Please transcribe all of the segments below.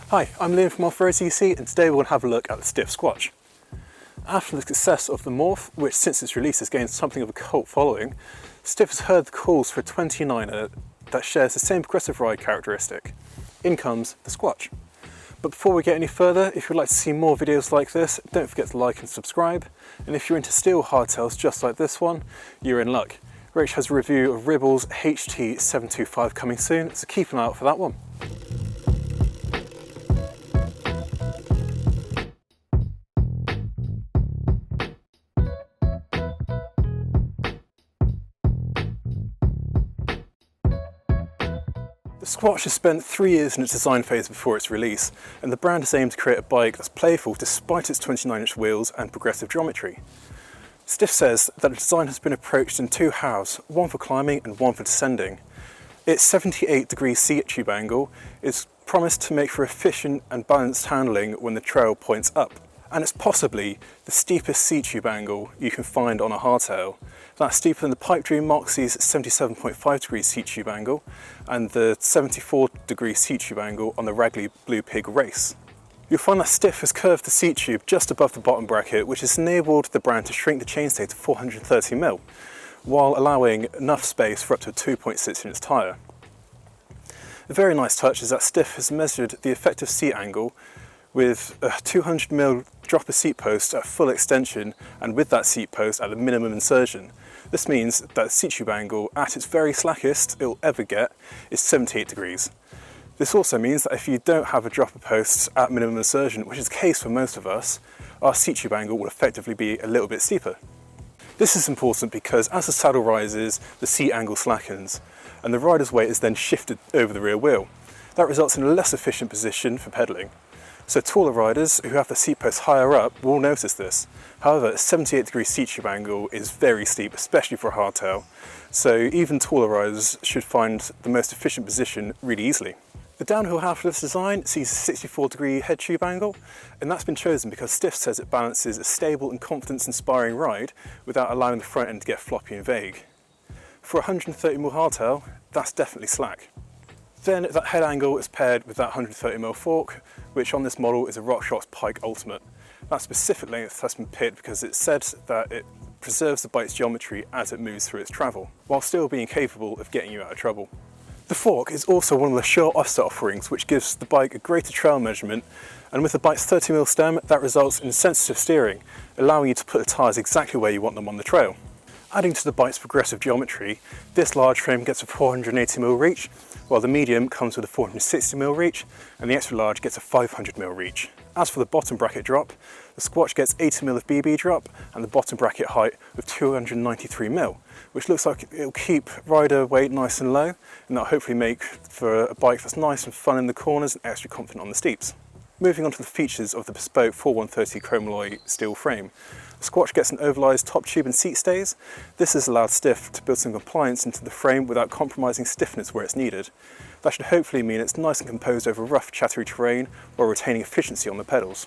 Hi, I'm Liam from off.road.cc and today we're going to have a look at the Stif Squatch. After the success of the Morf, which since its release has gained something of a cult following, Stif has heard the calls for a 29er that shares the same progressive ride characteristic. In comes the Squatch. But before we get any further, if you'd like to see more videos like this, don't forget to like and subscribe. And if you're into steel hardtails just like this one, you're in luck. Rach has a review of Ribble's HT725 coming soon, so keep an eye out for that one. The Squatch has spent 3 years in its design phase before its release, and the brand has aimed to create a bike that's playful despite its 29-inch wheels and progressive geometry. Stif says that the design has been approached in two halves, one for climbing and one for descending. Its 78-degree seat tube angle is promised to make for efficient and balanced handling when the trail points up. And it's possibly the steepest seat tube angle you can find on a hardtail. That's steeper than the Pipe Dream Moxie's 77.5 degree seat tube angle and the 74 degree seat tube angle on the Ragley Blue Pig Race. You'll find that Stif has curved the seat tube just above the bottom bracket, which has enabled the brand to shrink the chainstay to 430mm, while allowing enough space for up to a 2.6-inch tyre. A very nice touch is that Stif has measured the effective seat angle with a 200mm dropper seat post at full extension and with that seat post at the minimum insertion. This means that the seat tube angle at its very slackest it'll ever get is 78 degrees. This also means that if you don't have a dropper post at minimum insertion, which is the case for most of us, our seat tube angle will effectively be a little bit steeper. This is important because as the saddle rises, the seat angle slackens and the rider's weight is then shifted over the rear wheel. That results in a less efficient position for pedalling. So taller riders who have the seat post higher up will notice this. However, a 78-degree seat tube angle is very steep, especially for a hardtail. So even taller riders should find the most efficient position really easily. The downhill half of this design sees a 64-degree head tube angle, and that's been chosen because Stif says it balances a stable and confidence-inspiring ride without allowing the front end to get floppy and vague. For a 130mm hardtail, that's definitely slack. Then that head angle is paired with that 130mm fork, which on this model is a RockShox Pike Ultimate. That specific length has been picked because it's said that it preserves the bike's geometry as it moves through its travel, while still being capable of getting you out of trouble. The fork is also one of the sure offset offerings, which gives the bike a greater trail measurement, and with the bike's 30mm stem, that results in sensitive steering, allowing you to put the tyres exactly where you want them on the trail. Adding to the bike's progressive geometry, this large frame gets a 480mm reach, while the medium comes with a 460mm reach, and the extra large gets a 500mm reach. As for the bottom bracket drop, the Squatch gets 80mm of BB drop and the bottom bracket height of 293mm, which looks like it'll keep rider weight nice and low, and that'll hopefully make for a bike that's nice and fun in the corners and extra confident on the steeps. Moving on to the features of the bespoke 4130 chrome alloy steel frame. The Squatch gets an ovalised top tube and seat stays. This has allowed Stif to build some compliance into the frame without compromising stiffness where it's needed. That should hopefully mean it's nice and composed over rough, chattery terrain while retaining efficiency on the pedals.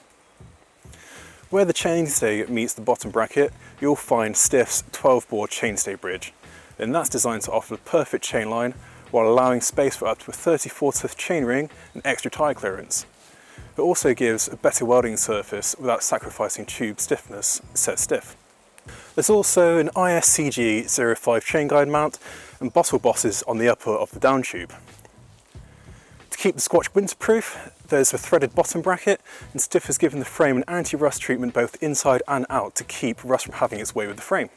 Where the chainstay meets the bottom bracket, you'll find Stif's 12-bore chainstay bridge, and that's designed to offer the perfect chain line while allowing space for up to a 34th chainring and extra tyre clearance. It also gives a better welding surface without sacrificing tube stiffness, says Stif. There's also an ISCG 05 chain guide mount and bottle bosses on the upper of the down tube. To keep the Squatch winterproof, there's a threaded bottom bracket, and Stif has given the frame an anti-rust treatment both inside and out to keep rust from having its way with the frame.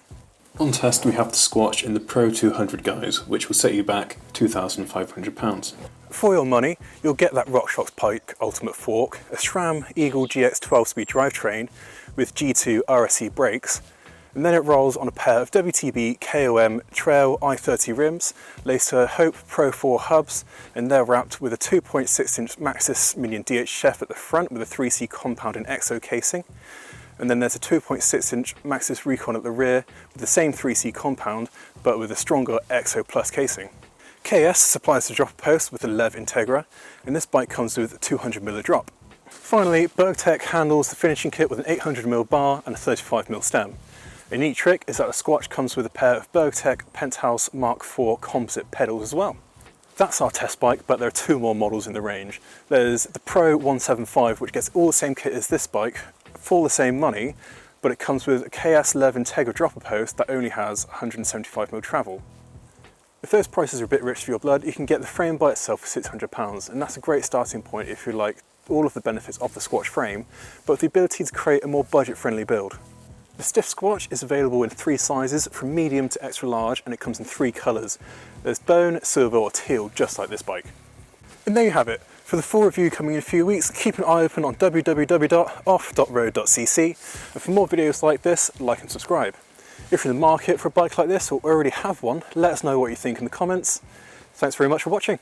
On test, we have the Squatch in the Pro 200 guise, which will set you back £2,500. For your money, you'll get that RockShox Pike Ultimate fork, a SRAM Eagle GX 12-speed drivetrain with G2 RSC brakes, and then it rolls on a pair of WTB KOM Trail i30 rims, laced to Hope Pro 4 hubs, and they're wrapped with a 2.6-inch Maxxis Minion DH Chef at the front with a 3C compound and EXO casing. And then there's a 2.6-inch Maxxis Recon at the rear with the same 3C compound, but with a stronger EXO Plus casing. KS supplies the dropper post with the Lev Integra, and this bike comes with a 200mm drop. Finally, Bergtech handles the finishing kit with an 800mm bar and a 35mm stem. A neat trick is that the Squatch comes with a pair of Bergtech Penthouse Mark IV composite pedals as well. That's our test bike, but there are two more models in the range. There's the Pro 175, which gets all the same kit as this bike for the same money, but it comes with a KS11 Integra dropper post that only has 175mm travel. If those prices are a bit rich for your blood, you can get the frame by itself for £600, and that's a great starting point if you like all of the benefits of the Squatch frame, but with the ability to create a more budget-friendly build. The Stif Squatch is available in 3 sizes, from medium to extra large, and it comes in 3 colours. There's bone, silver or teal, just like this bike. And there you have it. For the full review coming in a few weeks, keep an eye open on www.off.road.cc, and for more videos like this, like and subscribe. If you're in the market for a bike like this or already have one, let us know what you think in the comments. Thanks very much for watching.